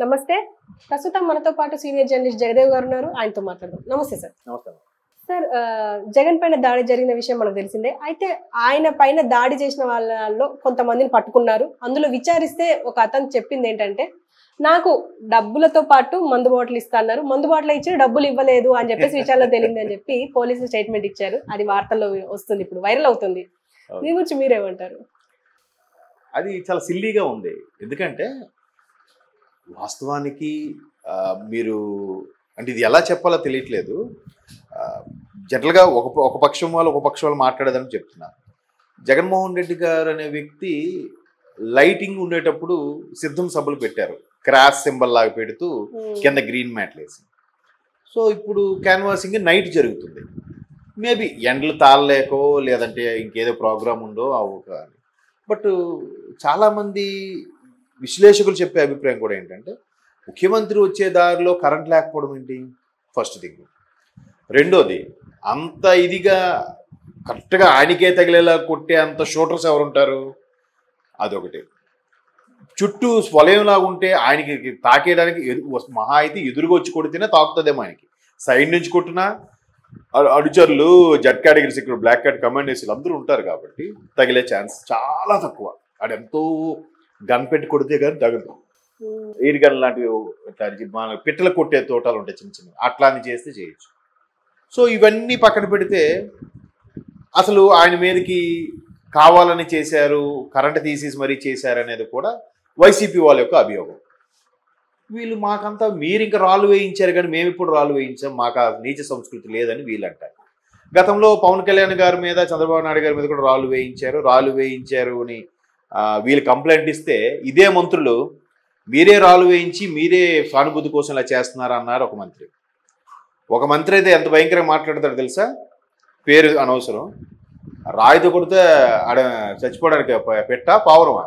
నమస్తే. ప్రస్తుతం మనతో పాటు సీనియర్ జర్నలిస్ట్ జగదేవ్ గారు ఉన్నారు. ఆయనతో మాట్లాడదాం. నమస్తే సార్. నమస్కారం. సార్, జగన్ పైన దాడి జరిగిన విషయం మనకు తెలిసిందే. అయితే ఆయన పైన దాడి చేసిన వాళ్ళలో కొంతమందిని పట్టుకున్నారు. అందులో విచారిస్తే ఒక అతను చెప్పింది ఏంటంటే, నాకు డబ్బులతో పాటు మందు బాటిల్ ఇస్తా అన్నారు. మందు బాటిల్ ఇచ్చి డబ్బులు ఇవ్వలేదు అని చెప్పేసి విషయాల్లో తెలియదు అని చెప్పి పోలీసులు స్టేట్మెంట్ ఇచ్చారు. అది వార్తల్లో వస్తుంది, ఇప్పుడు వైరల్ అవుతుంది. దీని గురించి మీరేమంటారు? అది చాలా సిల్లీగా ఉంది. ఎందుకంటే వాస్తవానికి మీరు అంటే ఇది ఎలా చెప్పాలో తెలియట్లేదు. జనరల్గా ఒక పక్షం వాళ్ళు ఒక పక్షం వాళ్ళు మాట్లాడేదని చెప్తున్నారు. జగన్మోహన్ రెడ్డి గారు అనే వ్యక్తి లైటింగ్ ఉండేటప్పుడు సిద్ధం సభలు పెట్టారు, క్రాస్ సింబల్ లాగా పెడుతూ కింద గ్రీన్ మ్యాట్లు వేసి. సో ఇప్పుడు క్యాన్వాసింగ్ నైట్ జరుగుతుంది. మేబీ ఎండలు తాళలేకో లేదంటే ఇంకేదో ప్రోగ్రామ్ ఉందో అవు కానీ. బట్ చాలామంది విశ్లేషకులు చెప్పే అభిప్రాయం కూడా ఏంటంటే, ముఖ్యమంత్రి వచ్చే దారిలో కరెంట్ లేకపోవడం ఏంటి ఫస్ట్ థింగ్. రెండోది, అంత ఇదిగా కరెక్ట్గా ఆయనకే తగిలేలా కొట్టే అంత షూటర్స్ ఎవరుంటారు, అదొకటి. చుట్టూ వలయంలాగా ఉంటే ఆయనకి తాకేయడానికి మహా అయితే ఎదురుగా వచ్చి కొడితేనే తాకుతుందేమో ఆయనకి. సైడ్ నుంచి కొట్టినా అడుచర్లు, జెడ్ కేటగిరీస్, ఇక్కడ బ్లాక్ కార్డ్ కమాండర్స్లు అందరూ ఉంటారు కాబట్టి తగిలే ఛాన్స్ చాలా తక్కువ. ఆడెంతో గన్ పెట్టి కొడితే కానీ తగదు. ఎయిర్ గన్ లాంటివి మన పిట్టలు కొట్టే తోటాలు ఉంటాయి చిన్న చిన్న, అట్లాని చేస్తే చేయొచ్చు. సో ఇవన్నీ పక్కన పెడితే అసలు ఆయన మీదకి కావాలని చేశారు, కరెంట్ తీసేసి మరీ చేశారు అనేది కూడా వైసీపీ వాళ్ళ యొక్క అభియోగం. వీళ్ళు మాకంతా మీరు ఇంకా రాళ్ళు వేయించారు కానీ మేము ఇప్పుడు రాళ్ళు వేయించాం, మాకు ఆ నీచ సంస్కృతి లేదని వీళ్ళు అంటారు. గతంలో పవన్ కళ్యాణ్ గారి మీద, చంద్రబాబు నాయుడు గారి మీద కూడా రాళ్ళు వేయించారు అని వీళ్ళు కంప్లైంట్ ఇస్తే ఇదే మంత్రులు మీరే రాళ్ళు వేయించి మీరే సానుభూతి కోసం ఇలా చేస్తున్నారు అన్నారు ఒక మంత్రి అయితే ఎంత భయంకరంగా మాట్లాడతాడు తెలుసా, పేరు అనవసరం. రాయితో కొడితే ఆడ చచ్చిపోవడానికి పెట్టా పావురమా,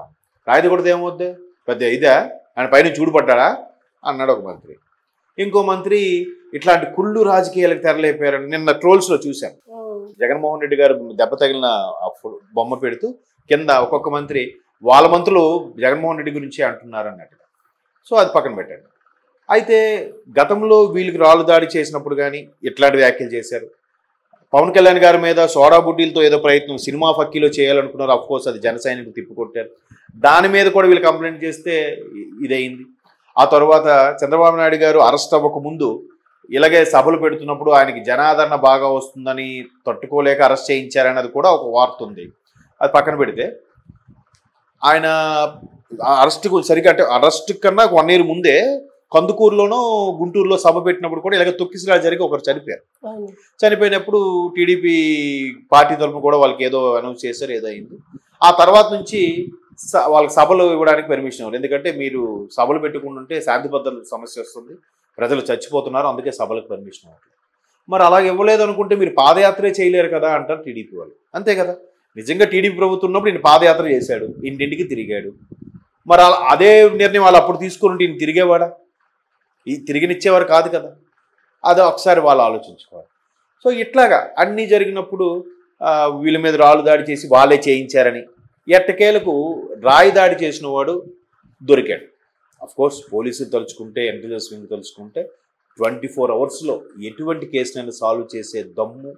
రాయితో కొడితే ఏమవుద్ది, పెద్ద ఇదా, ఆయన పైన చూడుపడ్డా అన్నాడు ఒక మంత్రి. ఇంకో మంత్రి ఇట్లాంటి కుళ్ళు రాజకీయాలకు తెరలేపారని నిన్న ట్రోల్స్లో చూశాను. జగన్మోహన్ రెడ్డి గారు దెబ్బ తగిలిన బొమ్మ పెడుతూ కింద ఒక్కొక్క మంత్రి వాళ్ళ మంత్రులు జగన్మోహన్ రెడ్డి గురించి అంటున్నారు అన్నట్టుగా. సో అది పక్కన పెట్టండి. అయితే గతంలో వీళ్ళకి రాళ్ళు దాడి చేసినప్పుడు కానీ ఇట్లాంటి వ్యాఖ్యలు చేశారు. పవన్ కళ్యాణ్ గారి మీద సోడా బుడ్డీలతో ఏదో ప్రయత్నం సినిమా ఫక్కీలో చేయాలనుకున్నారు. అఫ్కోర్స్ అది జన సైనికులు తిప్పికొట్టారు. దాని మీద కూడా వీళ్ళు కంప్లైంట్ చేస్తే ఇదయింది. ఆ తర్వాత చంద్రబాబు నాయుడు గారు అరెస్ట్ అవ్వక ముందు ఇలాగే సభలు పెడుతున్నప్పుడు ఆయనకి జనాదరణ బాగా వస్తుందని తట్టుకోలేక అరెస్ట్ చేయించారనేది కూడా ఒక వార్త ఉంది. అది పక్కన పెడితే ఆయన అరెస్ట్కు సరిగ్గా అంటే అరెస్ట్ కన్నా 1 year ముందే కందుకూరులోనో గుంటూరులో సభ పెట్టినప్పుడు కూడా ఇలాగ తొక్కిసలా జరిగి ఒకరు చనిపోయారు. చనిపోయినప్పుడు టీడీపీ పార్టీ తరఫున కూడా వాళ్ళకి ఏదో అనౌన్స్ చేశారు, ఏదో అయింది. ఆ తర్వాత నుంచి వాళ్ళకి సభలు ఇవ్వడానికి పర్మిషన్ ఇవ్వరు. ఎందుకంటే మీరు సభలు పెట్టుకుంటుంటే శాంతి భద్రతల సమస్య వస్తుంది, ప్రజలు చచ్చిపోతున్నారు, అందుకే సభలకు పర్మిషన్ ఇవ్వట్లేదు. మరి అలా ఇవ్వలేదు అనుకుంటే మీరు పాదయాత్రే చేయలేరు కదా అంటారు టీడీపీ వాళ్ళు. అంతే కదా, నిజంగా టీడీపీ ప్రభుత్వం ఉన్నప్పుడు ఈయన పాదయాత్ర చేశాడు, ఇంటింటికి తిరిగాడు. మరి అదే నిర్ణయం వాళ్ళు అప్పుడు తీసుకుని ఈయన తిరిగేవాడా, తిరిగినిచ్చేవారు కాదు కదా. అది ఒకసారి వాళ్ళు ఆలోచించుకోవాలి. సో ఇట్లాగా అన్నీ జరిగినప్పుడు వీళ్ళ మీద రాళ్ళు దాడి చేసి వాళ్ళే చేయించారని, ఎట్టకేలకు రాయి దాడి చేసిన వాడు దొరికాడు. అఫ్కోర్స్ పోలీసులు తలుచుకుంటే, ఇంటెలిజెన్స్ వింగ్ తలుచుకుంటే 24 hours ఎటువంటి కేసునైనా సాల్వ్ చేసే దమ్ము,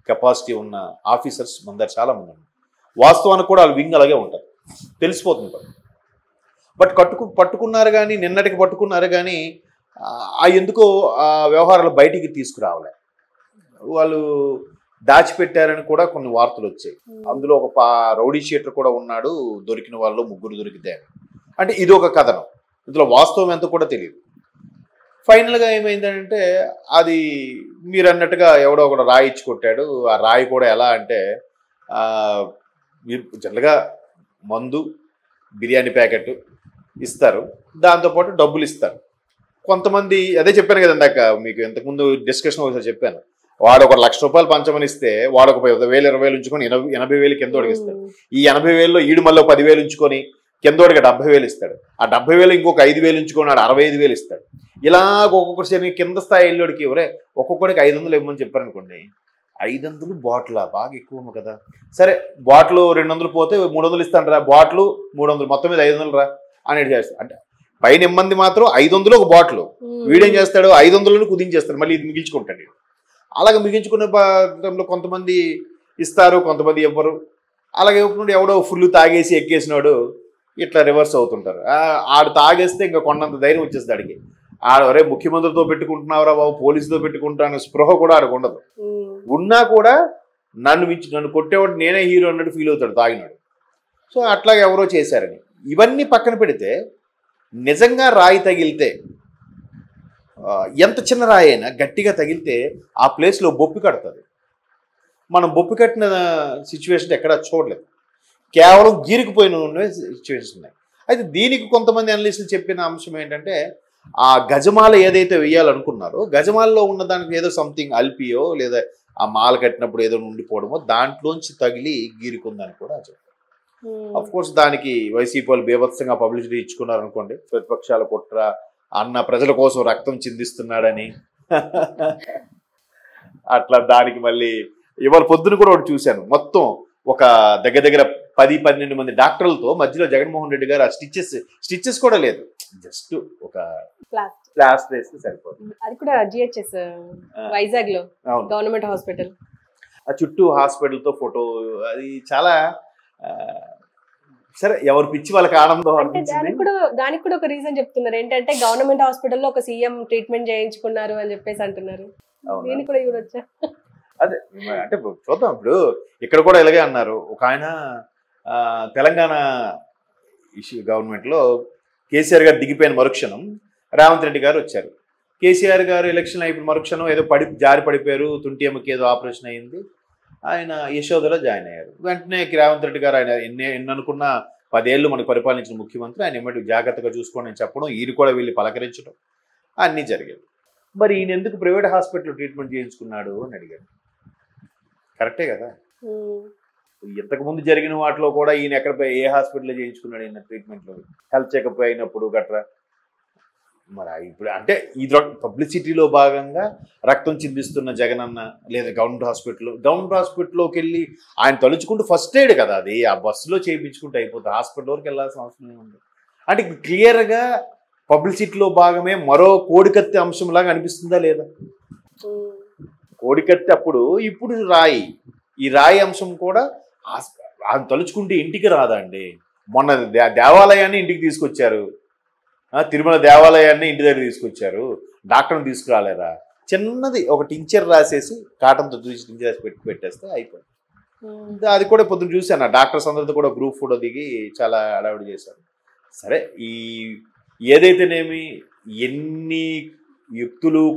కెపాసిటీ ఉన్న ఆఫీసర్స్ మన దగ్గర చాలామంది ఉన్నారు. వాస్తవానికి కూడా వాళ్ళు వింగ్ అలాగే ఉంటారు, తెలిసిపోతుంది. బట్ పట్టుకున్నారు కానీ, నిన్నటికి పట్టుకున్నారు కానీ ఎందుకో ఆ వ్యవహారాలు బయటికి తీసుకురావలే. వాళ్ళు దాచిపెట్టారని కూడా కొన్ని వార్తలు వచ్చాయి. అందులో ఒక రౌడీ షీటర్ కూడా ఉన్నాడు, దొరికిన వాళ్ళు 3 దొరికితే. అంటే ఇది ఒక కథనం, ఇందులో వాస్తవం ఎంత కూడా తెలియదు. ఫైనల్గా ఏమైందంటే అది మీరు అన్నట్టుగా ఎవడో ఒకడు రాయి ఇచ్చి కొట్టాడు. ఆ రాయి కూడా ఎలా అంటే జనరల్గా మందు, బిర్యానీ ప్యాకెట్ ఇస్తారు, దాంతోపాటు డబ్బులు ఇస్తారు. కొంతమంది అదే చెప్పాను కదా ఇందాక మీకు, ఇంతకుముందు డిస్కషన్ ఒకసారి చెప్పాను, వాడు ఒక ₹1,00,000 పంచమని ఇస్తే వాడు ఒక 10,000 20,000 ఉంచుకొని 80,000 కిందోడికి ఇస్తాడు. ఈ 80,000లో ఈడు మళ్ళీ 10,000 ఉంచుకొని కిందోడికి 70,000 ఇస్తాడు. ఆ 70,000 ఇంకొక 5,000 ఉంచుకొని వాడు 65,000 ఇస్తాడు. ఇలాగ ఒక్కొక్కటి కింద స్థాయి వెళ్ళోడికి ఎవరే ఒక్కొక్కడికి 500 ఇవ్వమని చెప్పారనుకోండి, 500 బాటిలా బాగా ఎక్కువ కదా. సరే బాటిల్ 200 పోతే 300 ఇస్తాను రా, బాటిల్ 300, మొత్తం మీద 500 రా అనేది చేస్తాను. అంటే పైన ఇమ్మంది మాత్రం 500 ఒక బాటిల్, వీడేం చేస్తాడు 500 కుదించేస్తాడు, మళ్ళీ ఇది మిగిల్చుకుంటాడు. అలాగే మిగిల్చుకునే టైంలో కొంతమంది ఇస్తారు, కొంతమంది ఇవ్వరు. అలాగే ఇప్పుడు ఎవడో ఫుల్ తాగేసి ఎక్కేసినాడు ఇట్లా రివర్స్ అవుతుంటారు. ఆడు తాగేస్తే ఇంకా కొన్నంత ధైర్యం వచ్చేస్తుంది ఆడికి. ఆడవరే ముఖ్యమంత్రితో పెట్టుకుంటున్నావురా బాబు, పోలీసుతో పెట్టుకుంటాను స్పృహ కూడా ఆడికి ఉండదు. ఉన్నా కూడా నన్ను కొట్టేవాడు నేనే హీరో అన్నట్టు ఫీల్ అవుతాడు తాగినాడు. సో అట్లాగే ఎవరో చేశారని. ఇవన్నీ పక్కన పెడితే నిజంగా రాయి తగిలితే, ఎంత చిన్న రాయి అయినా గట్టిగా తగిలితే ఆ ప్లేస్లో బొప్పి కడుతుంది. మనం బొప్పి కట్టిన సిచ్యువేషన్ ఎక్కడా చూడలేదు, కేవలం గీరుకుపోయిన సిచ్యువేషన్స్ ఉన్నాయి. అయితే దీనికి కొంతమంది అనలిస్టులు చెప్పిన అంశం ఏంటంటే, ఆ గజమాల ఏదైతే వేయాలనుకున్నారో గజమాలలో ఉన్న దానికి ఏదో సంథింగ్ అల్పియో లేదా ఆ మాల కట్టినప్పుడు ఏదో ఉండిపోవడమో దాంట్లోంచి తగిలి గీరుకుందని కూడా చెప్పారు. అఫ్ కోర్స్ దానికి వైసీపీ వాళ్ళు బీభత్సంగా పబ్లిసిటీ ఇచ్చుకున్నారు అనుకోండి, ప్రతిపక్షాల కుట్ర, అన్న ప్రజల కోసం రక్తం చిందిస్తున్నాడని. అట్లా దానికి మళ్ళీ ఇవాళ పొద్దున కూడా ఒకటి చూశాను, మొత్తం ఒక దగ్గర 10-12 మంది డాక్టర్లతో మధ్యలో జగన్మోహన్ రెడ్డి గారు ఆ స్టిచెస్ కూడా లేదు, జస్ట్ ఒక ప్లాస్టర్ వేస్తే సరిపోతుంది. అది కూడా జిహెచ్ఎస్ వైజాగ్ లో గవర్నమెంట్ హాస్పిటల్, ఆ చుట్టూ హాస్పిటల్తో ఫోటో. అది చాలా సరే, ఎవరు పిచ్చి వాళ్ళకి ఆనందం అనిపించింది. దానికి కూడా ఒక రీజన్ చెప్తున్నారు ఏంటంటే, గవర్నమెంట్ హాస్పిటల్లో ఒక సీఎం ట్రీట్మెంట్ చేయించుకున్నారు అని చెప్పేసి అంటున్నారు. దీన్ని కూడా చూడొచ్చా? అదే అంటే చూద్దాం. ఇప్పుడు ఇక్కడ కూడా ఇలాగే అన్నారు. ఒక ఆయన తెలంగాణ గవర్నమెంట్లో కేసీఆర్ గారు దిగిపోయిన మరుక్షణం రేవంత్ రెడ్డి గారు వచ్చారు. కేసీఆర్ గారు ఎలక్షన్ అయిపోయిన మరుక్షణం ఏదో జారి పడిపోయారు, తుంటి ఎముక ఏదో ఆపరేషన్ అయింది, ఆయన యశోదలో జాయిన్ అయ్యారు. వెంటనే రేవంత్ రెడ్డి గారు ఆయన ఎన్ని అనుకున్న 10 ఏళ్ళు మనకు పరిపాలించిన ముఖ్యమంత్రి, ఆయన ఎమ్మటి జాగ్రత్తగా చూసుకోండి అని చెప్పడం, ఈయన కూడా వీళ్ళు పలకరించడం అన్నీ జరిగాయి. మరి ఈయన ఎందుకు ప్రైవేట్ హాస్పిటల్లో ట్రీట్మెంట్ చేయించుకున్నాడు అని అడిగాడు. కరెక్టే కదా. ఇంతకుముందు జరిగిన వాటిలో కూడా ఈయన ఏ హాస్పిటల్లో చేయించుకున్నాడు ఈయన ట్రీట్మెంట్లో, హెల్త్ చెకప్ అయినప్పుడు గట్రా. మరి ఇప్పుడు అంటే ఇది పబ్లిసిటీలో భాగంగా రక్తం చిందిస్తున్న జగనన్న లేదా గవర్నమెంట్ హాస్పిటల్లోకి వెళ్ళి ఆయన తలుచుకుంటూ ఫస్ట్ ఎయిడ్ కదా అది, ఆ బస్సులో చేయించుకుంటూ అయిపోతుంది, హాస్పిటల్ వరకు వెళ్ళాల్సిన అవసరం ఉంది. అంటే క్లియర్గా పబ్లిసిటీలో భాగమే మరో కోడికత్తి అంశంలాగా అనిపిస్తుందా లేదా? కోడికత్తి అప్పుడు, ఇప్పుడు రాయి. ఈ రాయి అంశం కూడా ఆయన తలుచుకుంటే ఇంటికి రాదా అండి? మొన్న దేవాలయాన్ని ఇంటికి తీసుకొచ్చారు, తిరుమల దేవాలయాన్ని ఇంటి దగ్గర తీసుకొచ్చారు, డాక్టర్ని తీసుకురాలేరా? చిన్నది ఒక టించర్ రాసేసి కాటన్తో చూసి టించర్ రాసి పెట్టేస్తే అయిపోయింది. అది కూడా పొద్దున్న చూశాను, డాక్టర్స్ అందరితో కూడా గ్రూప్ ఫోటో దిగి చాలా అడావిడి చేశారు. సరే, ఈ ఏదైతేనేమి ఎన్ని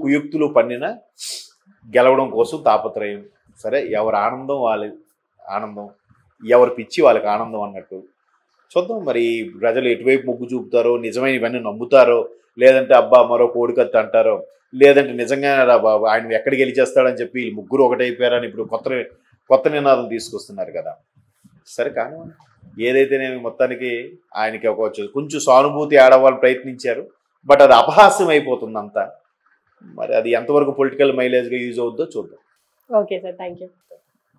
కుయుక్తులు పన్నినా గెలవడం కోసం తాపత్రయం. సరే, ఎవరి ఆనందం వాళ్ళ ఆనందం, ఎవరి పిచ్చి వాళ్ళకి ఆనందం అన్నట్టు. చూద్దాం మరి ప్రజలు ఎటువైపు మొగ్గు చూపుతారో, నిజమైన ఇవన్నీ నమ్ముతారో, లేదంటే అబ్బా మరో కోడికత్తి అంటారో, లేదంటే నిజంగా ఆయన ఎక్కడికి గెలిచేస్తాడని చెప్పి ముగ్గురు ఒకటైపోయారని ఇప్పుడు కొత్త నినాదం తీసుకొస్తున్నారు కదా. సరే కానీ ఏదైతేనేమి మొత్తానికి ఆయనకి కొంచెం సానుభూతి ఆడవాళ్ళు ప్రయత్నించారు, బట్ అది అపహాస్యం అయిపోతుంది అంతా. మరి అది ఎంతవరకు పొలిటికల్ మైలేజ్గా యూజ్ అవుద్దో చూద్దాం. Okay sir, thank you.